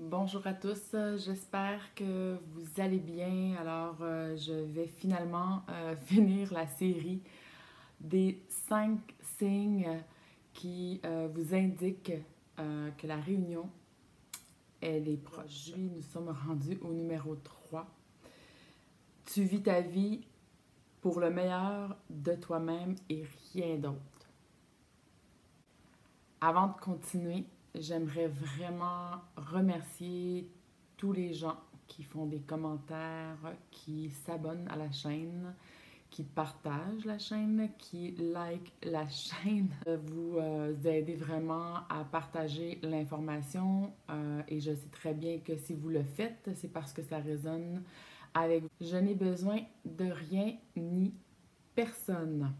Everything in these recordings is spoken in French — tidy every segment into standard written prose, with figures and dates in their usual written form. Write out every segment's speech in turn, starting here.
Bonjour à tous, j'espère que vous allez bien. Alors, je vais finalement finir la série des 5 signes qui vous indiquent que la réunion, elle est proche. Aujourd'hui, nous sommes rendus au numéro 3. Tu vis ta vie pour le meilleur de toi-même et rien d'autre. Avant de continuer, j'aimerais vraiment remercier tous les gens qui font des commentaires, qui s'abonnent à la chaîne, qui partagent la chaîne, qui like la chaîne. Vous aidez vraiment à partager l'information et je sais très bien que si vous le faites, c'est parce que ça résonne avec vous. Je n'ai besoin de rien ni personne.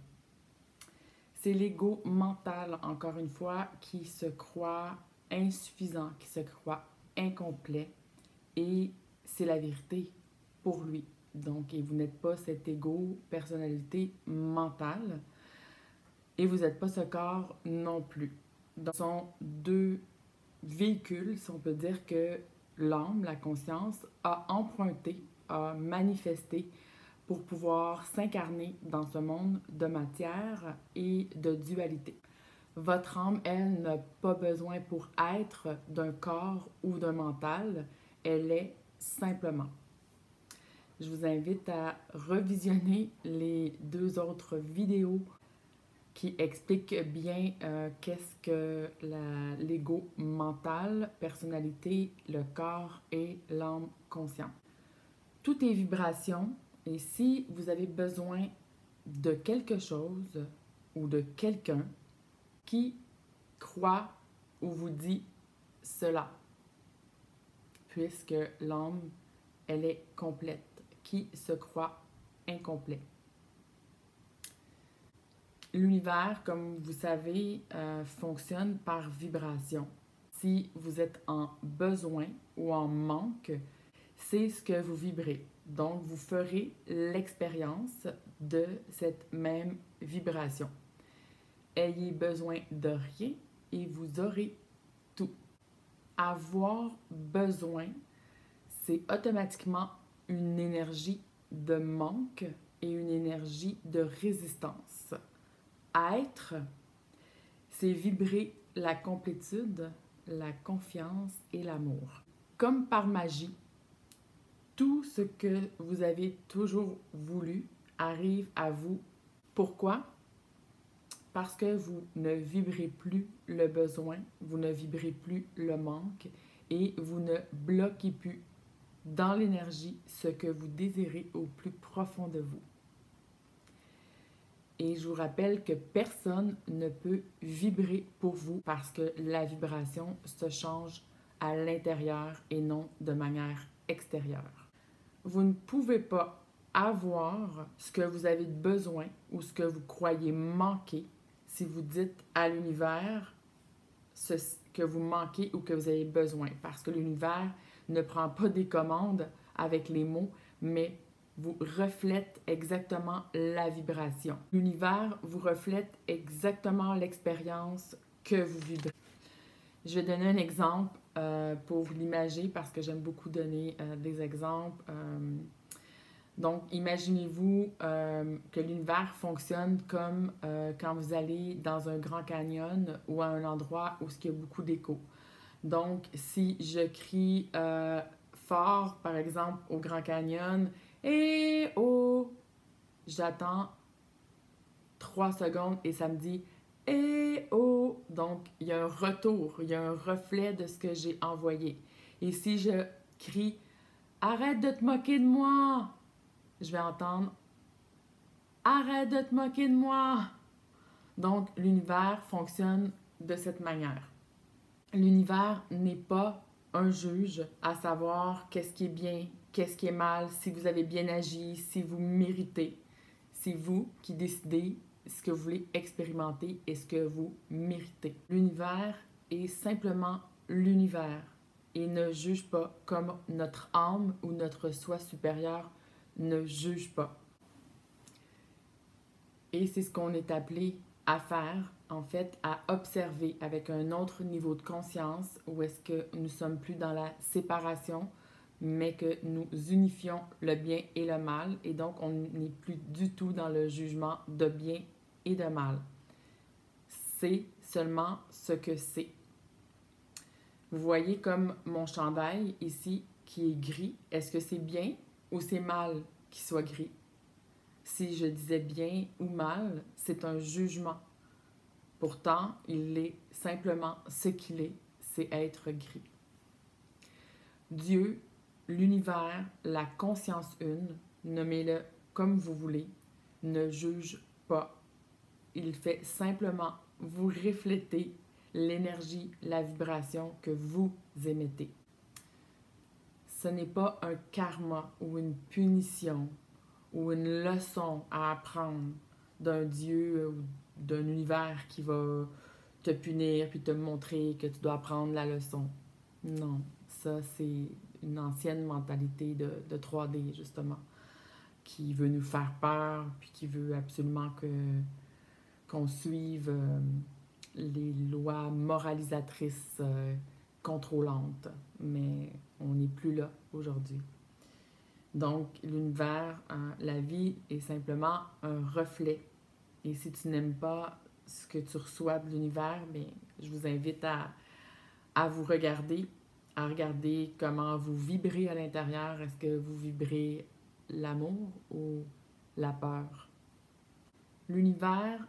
C'est l'ego mental, encore une fois, qui se croit insuffisant, qui se croit incomplet. Et c'est la vérité pour lui. Donc, et vous n'êtes pas cet ego, personnalité mentale. Et vous n'êtes pas ce corps non plus. Donc, ce sont deux véhicules, si on peut dire que l'âme, la conscience, a emprunté, a manifesté pour pouvoir s'incarner dans ce monde de matière et de dualité. Votre âme, elle, n'a pas besoin pour être d'un corps ou d'un mental, elle est simplement. Je vous invite à revisionner les 2 autres vidéos qui expliquent bien qu'est-ce que l'ego mental, personnalité, le corps et l'âme consciente. Tout est vibration. Et si vous avez besoin de quelque chose ou de quelqu'un qui croit ou vous dit cela, puisque l'âme, elle est complète, qui se croit incomplet. L'univers, comme vous savez, fonctionne par vibration. Si vous êtes en besoin ou en manque, c'est ce que vous vibrez. Donc, vous ferez l'expérience de cette même vibration. Ayez besoin de rien et vous aurez tout. Avoir besoin, c'est automatiquement une énergie de manque et une énergie de résistance. Être, c'est vibrer la complétude, la confiance et l'amour. Comme par magie, tout ce que vous avez toujours voulu arrive à vous. Pourquoi? Parce que vous ne vibrez plus le besoin, vous ne vibrez plus le manque et vous ne bloquez plus dans l'énergie ce que vous désirez au plus profond de vous. Et je vous rappelle que personne ne peut vibrer pour vous parce que la vibration se change à l'intérieur et non de manière extérieure. Vous ne pouvez pas avoir ce que vous avez besoin ou ce que vous croyez manquer si vous dites à l'univers ce que vous manquez ou que vous avez besoin. Parce que l'univers ne prend pas des commandes avec les mots, mais vous reflète exactement la vibration. L'univers vous reflète exactement l'expérience que vous vivez. Je vais donner un exemple pour l'imager parce que j'aime beaucoup donner des exemples. Donc, imaginez-vous que l'univers fonctionne comme quand vous allez dans un grand canyon ou à un endroit où il y a beaucoup d'écho. Donc, si je crie fort, par exemple, au Grand Canyon, « Eh oh! » J'attends 3 secondes et ça me dit « Eh oh! » Donc, il y a un retour, il y a un reflet de ce que j'ai envoyé. Et si je crie « Arrête de te moquer de moi! » Je vais entendre « Arrête de te moquer de moi! » Donc, l'univers fonctionne de cette manière. L'univers n'est pas un juge à savoir qu'est-ce qui est bien, qu'est-ce qui est mal, si vous avez bien agi, si vous méritez. C'est vous qui décidez ce que vous voulez expérimenter et ce que vous méritez. L'univers est simplement l'univers et ne juge pas comme notre âme ou notre soi supérieur ne juge pas. Et c'est ce qu'on est appelé faire, en fait, à observer avec un autre niveau de conscience où est-ce que nous sommes plus dans la séparation, mais que nous unifions le bien et le mal, et donc on n'est plus du tout dans le jugement de bien et de mal. C'est seulement ce que c'est. Vous voyez comme mon chandail ici qui est gris, est-ce que c'est bien ou c'est mal qu'il soit gris? Si je disais bien ou mal, c'est un jugement. Pourtant, il est simplement ce qu'il est, c'est être gris. Dieu, l'univers, la conscience une, nommez-le comme vous voulez, ne juge pas. Il fait simplement vous refléter l'énergie, la vibration que vous émettez. Ce n'est pas un karma ou une punition ou une leçon à apprendre d'un Dieu ou d'un univers qui va te punir puis te montrer que tu dois apprendre la leçon. Non, ça c'est une ancienne mentalité de 3D justement, qui veut nous faire peur puis qui veut absolument qu'on suive les lois moralisatrices contrôlantes. Mais on n'est plus là aujourd'hui. Donc, l'univers, la vie est simplement un reflet. Et si tu n'aimes pas ce que tu reçois de l'univers, bien, je vous invite à vous regarder, à regarder comment vous vibrez à l'intérieur. Est-ce que vous vibrez l'amour ou la peur? L'univers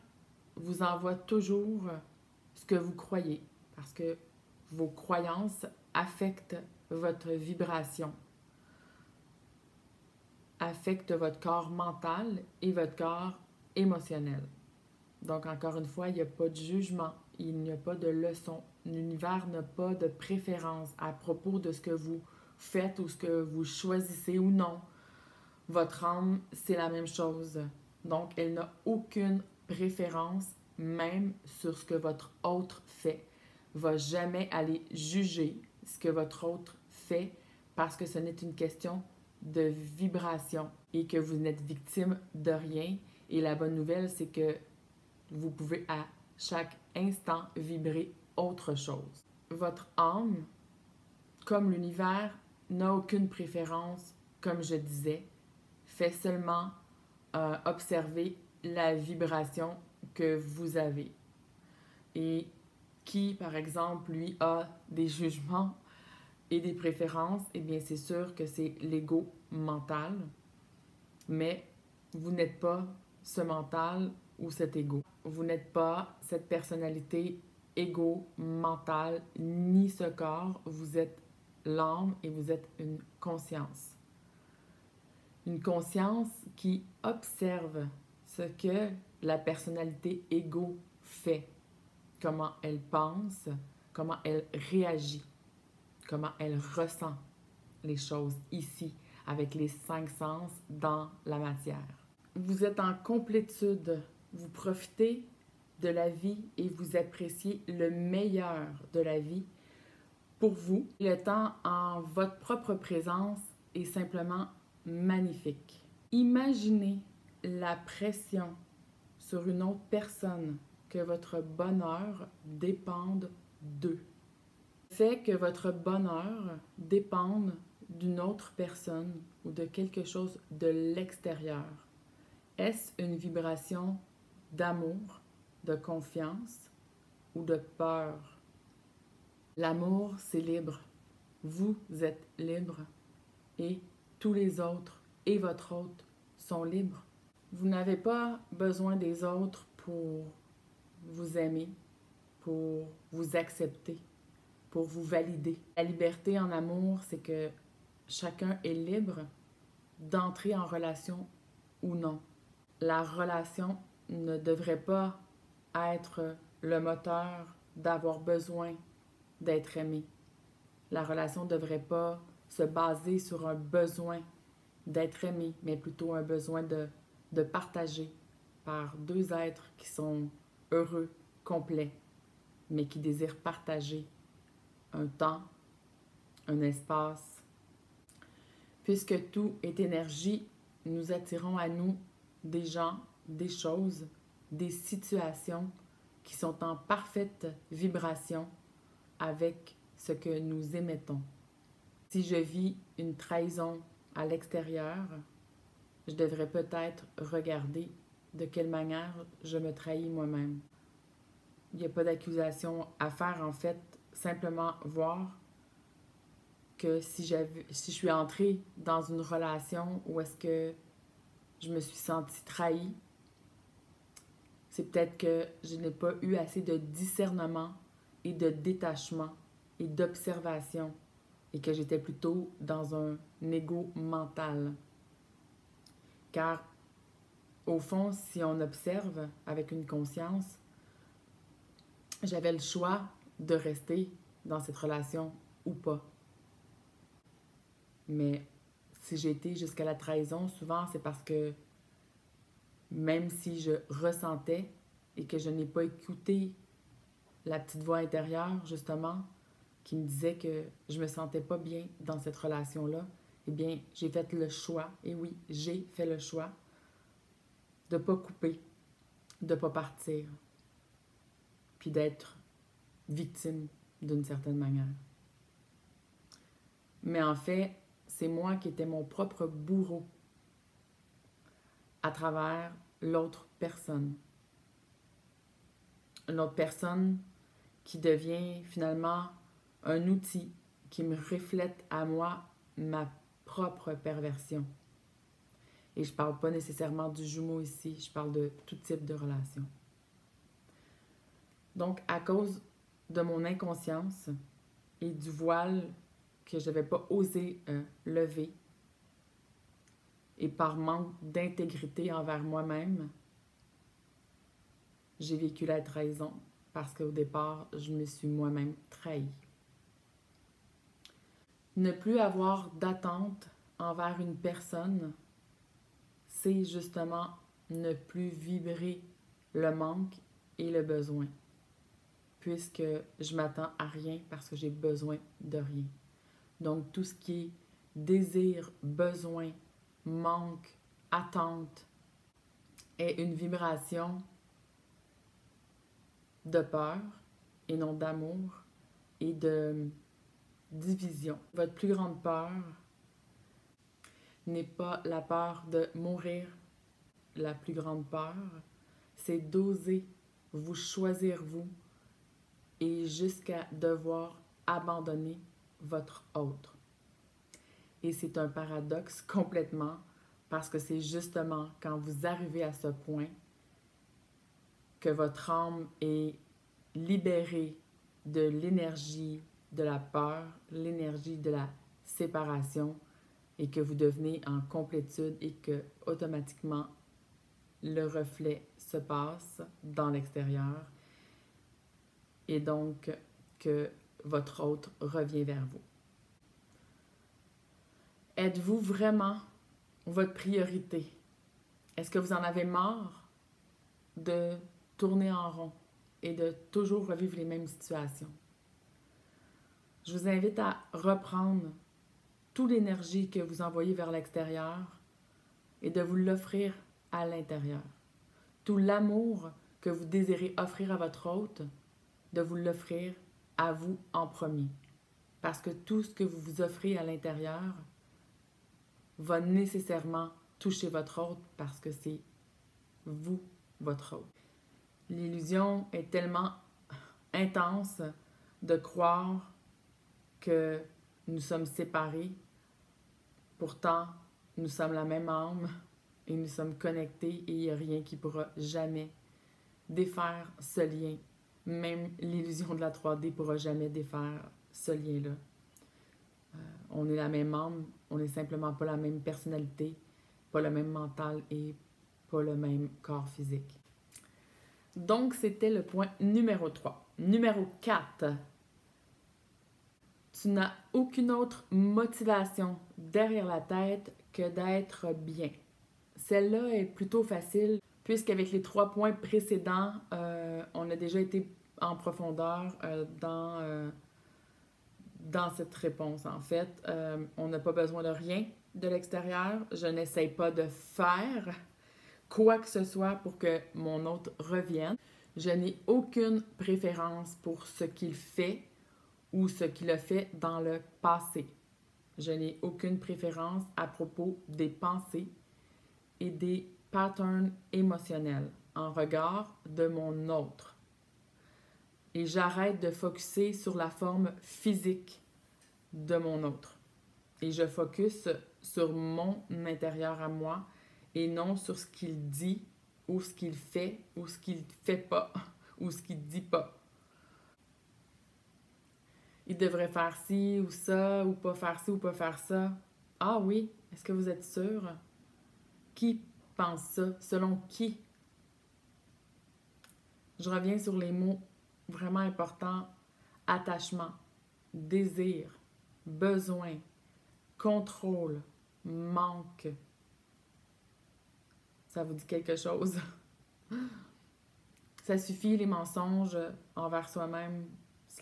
vous envoie toujours ce que vous croyez, parce que vos croyances affectent votre vibration, affectent votre corps mental et votre corps émotionnel. Donc, encore une fois, il n'y a pas de jugement, il n'y a pas de leçon. L'univers n'a pas de préférence à propos de ce que vous faites ou ce que vous choisissez ou non. Votre âme, c'est la même chose. Donc, elle n'a aucune préférence, même sur ce que votre autre fait. Va jamais aller juger ce que votre autre fait parce que ce n'est une question de vibration et que vous n'êtes victime de rien. Et la bonne nouvelle, c'est que vous pouvez à chaque instant vibrer autre chose. Votre âme, comme l'univers, n'a aucune préférence, comme je disais, fait seulement observer la vibration que vous avez. Et qui, par exemple, lui, a des jugements et des préférences, eh bien, c'est sûr que c'est l'ego mental, mais vous n'êtes pas ce mental ou cet ego. Vous n'êtes pas cette personnalité égo, mentale, ni ce corps. Vous êtes l'âme et vous êtes une conscience. Une conscience qui observe ce que la personnalité égo fait, comment elle pense, comment elle réagit, comment elle ressent les choses ici, avec les 5 sens dans la matière. Vous êtes en complétude, vous profitez de la vie et vous appréciez le meilleur de la vie pour vous. Le temps en votre propre présence est simplement magnifique. Imaginez la pression sur une autre personne que votre bonheur dépende d'eux. Le fait que votre bonheur dépende d'une autre personne ou de quelque chose de l'extérieur, est-ce une vibration d'amour, de confiance ou de peur? L'amour, c'est libre. Vous êtes libre et tous les autres et votre autre sont libres. Vous n'avez pas besoin des autres pour vous aimer, pour vous accepter, pour vous valider. La liberté en amour, c'est que chacun est libre d'entrer en relation ou non. La relation ne devrait pas être le moteur d'avoir besoin d'être aimé. La relation ne devrait pas se baser sur un besoin d'être aimé, mais plutôt un besoin de partager par deux êtres qui sont heureux, complets, mais qui désirent partager un temps, un espace. Puisque tout est énergie, nous attirons à nous des gens, des choses, des situations qui sont en parfaite vibration avec ce que nous émettons. Si je vis une trahison à l'extérieur, je devrais peut-être regarder de quelle manière je me trahis moi-même. Il n'y a pas d'accusation à faire, en fait, simplement voir que si je suis entrée dans une relation où est-ce que je me suis sentie trahie, c'est peut-être que je n'ai pas eu assez de discernement et de détachement et d'observation et que j'étais plutôt dans un ego mental. Car, au fond, si on observe avec une conscience, j'avais le choix de rester dans cette relation ou pas. Mais si j'ai été jusqu'à la trahison, souvent c'est parce que même si je ressentais et que je n'ai pas écouté la petite voix intérieure, justement, qui me disait que je me sentais pas bien dans cette relation-là, eh bien, j'ai fait le choix, et oui, j'ai fait le choix de ne pas couper, de ne pas partir, puis d'être victime d'une certaine manière. Mais en fait, c'est moi qui étais mon propre bourreau à travers l'autre personne. Une autre personne qui devient finalement un outil qui me reflète à moi ma propre perversion. Et je ne parle pas nécessairement du jumeau ici, je parle de tout type de relation. Donc, à cause de mon inconscience et du voile que je n'avais pas osé lever, et par manque d'intégrité envers moi-même, j'ai vécu la trahison parce qu'au départ, je me suis moi-même trahie. Ne plus avoir d'attente envers une personne, c'est justement ne plus vibrer le manque et le besoin, puisque je m'attends à rien parce que j'ai besoin de rien. Donc, tout ce qui est désir, besoin, manque, attente est une vibration de peur et non d'amour et de division. Votre plus grande peur n'est pas la peur de mourir. La plus grande peur, c'est d'oser vous choisir vous et jusqu'à devoir abandonner votre autre. Et c'est un paradoxe complètement parce que c'est justement quand vous arrivez à ce point que votre âme est libérée de l'énergie de la peur, l'énergie de la séparation et que vous devenez en complétude et que automatiquement le reflet se passe dans l'extérieur et donc que votre autre revient vers vous. Êtes-vous vraiment votre priorité? Est-ce que vous en avez marre de tourner en rond et de toujours revivre les mêmes situations? Je vous invite à reprendre toute l'énergie que vous envoyez vers l'extérieur et de vous l'offrir à l'intérieur. Tout l'amour que vous désirez offrir à votre hôte, de vous l'offrir à vous en premier. Parce que tout ce que vous vous offrez à l'intérieur va nécessairement toucher votre hôte parce que c'est vous, votre hôte. L'illusion est tellement intense de croire que nous sommes séparés. Pourtant, nous sommes la même âme et nous sommes connectés et il n'y a rien qui pourra jamais défaire ce lien. Même l'illusion de la 3D ne pourra jamais défaire ce lien-là. On est la même âme, on n'est simplement pas la même personnalité, pas le même mental et pas le même corps physique. Donc, c'était le point numéro 3. Numéro 4. Tu n'as aucune autre motivation derrière la tête que d'être bien. Celle-là est plutôt facile, puisqu'avec les 3 points précédents, on a déjà été en profondeur dans cette réponse. En fait, on n'a pas besoin de rien de l'extérieur. Je n'essaye pas de faire quoi que ce soit pour que mon autre revienne. Je n'ai aucune préférence pour ce qu'il fait ou ce qu'il a fait dans le passé. Je n'ai aucune préférence à propos des pensées et des patterns émotionnels en regard de mon autre. Et j'arrête de focusser sur la forme physique de mon autre. Et je focus sur mon intérieur à moi et non sur ce qu'il dit ou ce qu'il fait ou ce qu'il fait pas ou ce qu'il dit pas. Il devrait faire ci ou ça ou pas faire ci ou pas faire ça. Ah oui, est-ce que vous êtes sûr? Qui pense ça? Selon qui? Je reviens sur les mots vraiment importants. Attachement, désir, besoin, contrôle, manque. Ça vous dit quelque chose? Ça suffit, les mensonges envers soi-même.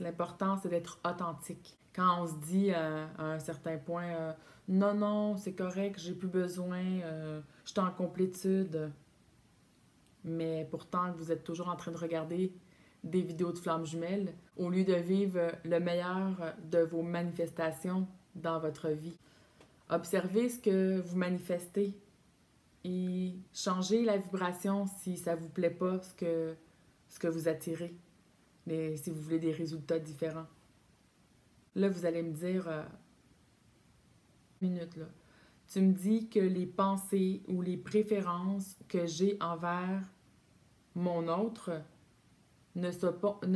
L'important, c'est d'être authentique. Quand on se dit à un certain point, non, non, c'est correct, j'ai plus besoin, je suis en complétude. Mais pourtant, vous êtes toujours en train de regarder des vidéos de flammes jumelles au lieu de vivre le meilleur de vos manifestations dans votre vie. Observez ce que vous manifestez et changez la vibration si ça ne vous plaît pas, ce que vous attirez, mais si vous voulez des résultats différents. Là, vous allez me dire, minute là, tu me dis que les pensées ou les préférences que j'ai envers mon autre ne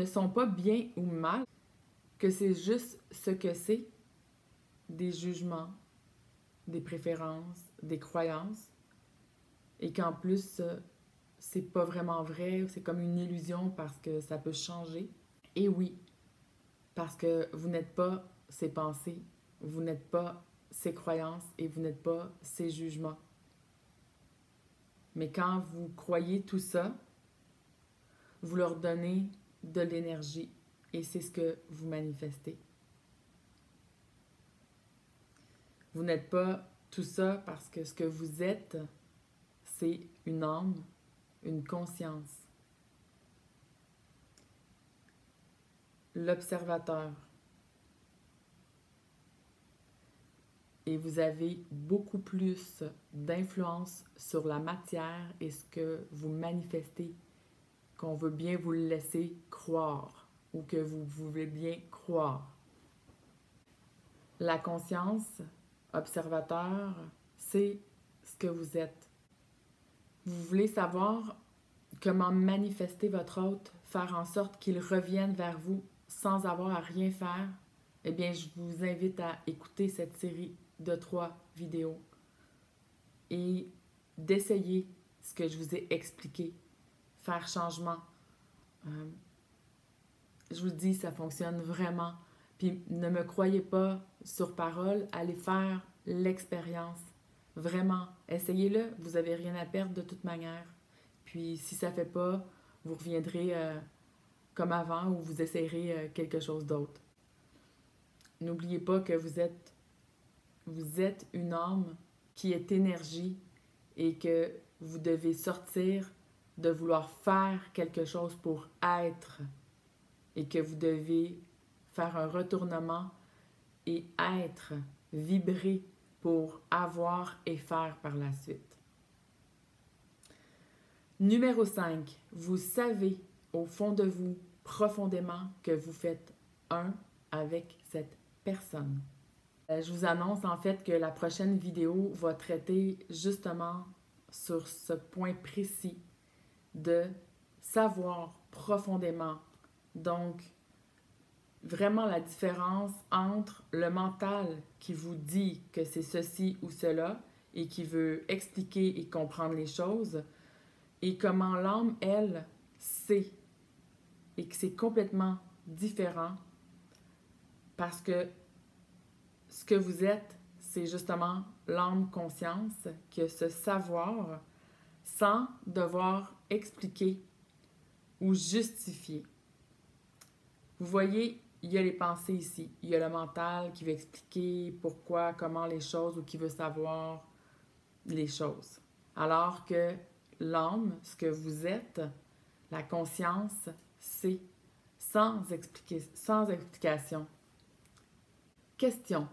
sont pas bien ou mal, que c'est juste ce que c'est, des jugements, des préférences, des croyances, et qu'en plus, c'est pas vraiment vrai, c'est comme une illusion parce que ça peut changer. Et oui, parce que vous n'êtes pas ces pensées, vous n'êtes pas ces croyances et vous n'êtes pas ces jugements. Mais quand vous croyez tout ça, vous leur donnez de l'énergie et c'est ce que vous manifestez. Vous n'êtes pas tout ça parce que ce que vous êtes, c'est une âme, une conscience. L'observateur. Et vous avez beaucoup plus d'influence sur la matière et ce que vous manifestez, qu'on veut bien vous le laisser croire ou que vous voulez bien croire. La conscience, observateur, c'est ce que vous êtes. Vous voulez savoir comment manifester votre hôte, faire en sorte qu'il revienne vers vous sans avoir à rien faire? Eh bien, je vous invite à écouter cette série de 3 vidéos et d'essayer ce que je vous ai expliqué, faire changement. Je vous dis, ça fonctionne vraiment. Puis ne me croyez pas sur parole, allez faire l'expérience. Vraiment, essayez-le, vous n'avez rien à perdre de toute manière. Puis si ça ne fait pas, vous reviendrez comme avant ou vous essayerez quelque chose d'autre. N'oubliez pas que vous êtes une âme qui est énergie et que vous devez sortir de vouloir faire quelque chose pour être et que vous devez faire un retournement et être, vibrer pour avoir et faire par la suite. Numéro 5, vous savez au fond de vous profondément que vous faites un avec cette personne. Je vous annonce en fait que la prochaine vidéo va traiter justement sur ce point précis de savoir profondément. Donc, vraiment la différence entre le mental qui vous dit que c'est ceci ou cela et qui veut expliquer et comprendre les choses et comment l'âme, elle, sait et que c'est complètement différent parce que ce que vous êtes, c'est justement l'âme conscience qui a ce savoir sans devoir expliquer ou justifier. Vous voyez, il y a les pensées ici. Il y a le mental qui veut expliquer pourquoi, comment les choses ou qui veut savoir les choses. Alors que l'âme, ce que vous êtes, la conscience, c'est sans explication. Question.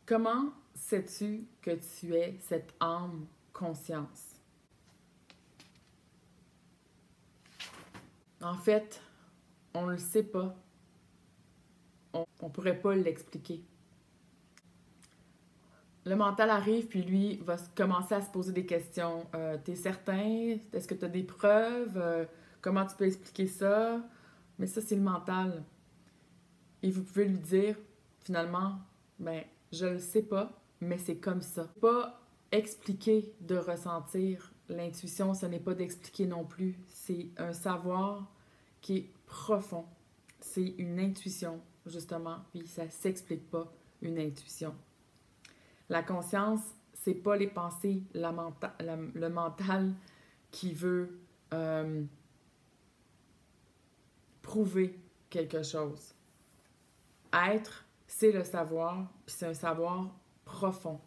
Comment sais-tu que tu es cette âme conscience? En fait, on ne le sait pas. On ne pourrait pas l'expliquer. Le mental arrive, puis lui va commencer à se poser des questions. T'es certain? Est-ce que tu as des preuves? Comment tu peux expliquer ça? Mais ça, c'est le mental. Et vous pouvez lui dire, finalement, ben, je le sais pas, mais c'est comme ça. Pas expliquer de ressentir. L'intuition, ce n'est pas d'expliquer non plus. C'est un savoir qui est profond. C'est une intuition, justement, puis ça s'explique pas, une intuition. La conscience, c'est pas les pensées, le mental qui veut prouver quelque chose. Être, c'est le savoir, puis c'est un savoir profond.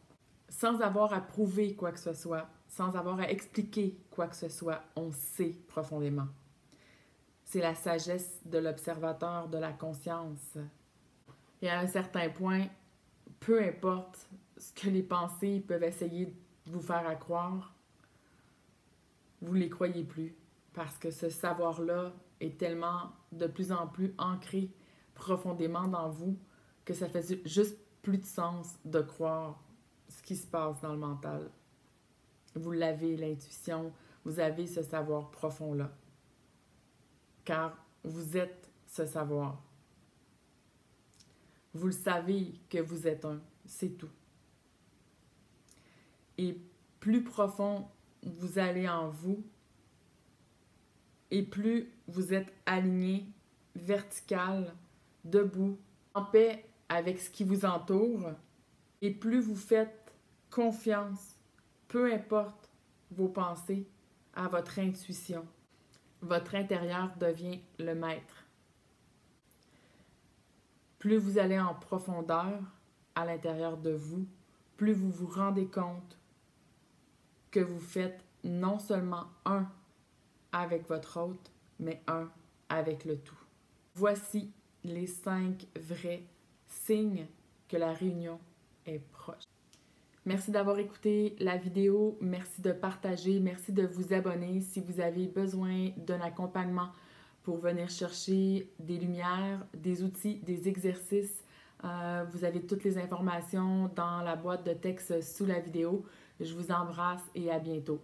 Sans avoir à prouver quoi que ce soit, sans avoir à expliquer quoi que ce soit, on sait profondément. C'est la sagesse de l'observateur de la conscience. Et à un certain point, peu importe ce que les pensées peuvent essayer de vous faire croire, vous ne les croyez plus. Parce que ce savoir-là est tellement de plus en plus ancré profondément dans vous que ça fait juste plus de sens de croire ce qui se passe dans le mental. Vous l'avez, l'intuition, vous avez ce savoir profond-là. Car vous êtes ce savoir. Vous le savez que vous êtes un, c'est tout. Et plus profond vous allez en vous, et plus vous êtes aligné, vertical, debout, en paix avec ce qui vous entoure, et plus vous faites confiance, peu importe vos pensées, à votre intuition. Votre intérieur devient le maître. Plus vous allez en profondeur à l'intérieur de vous, plus vous vous rendez compte que vous faites non seulement un avec votre hôte, mais un avec le tout. Voici les 5 vrais signes que la réunion est proche. Merci d'avoir écouté la vidéo, merci de partager, merci de vous abonner si vous avez besoin d'un accompagnement pour venir chercher des lumières, des outils, des exercices. Vous avez toutes les informations dans la boîte de texte sous la vidéo. Je vous embrasse et à bientôt.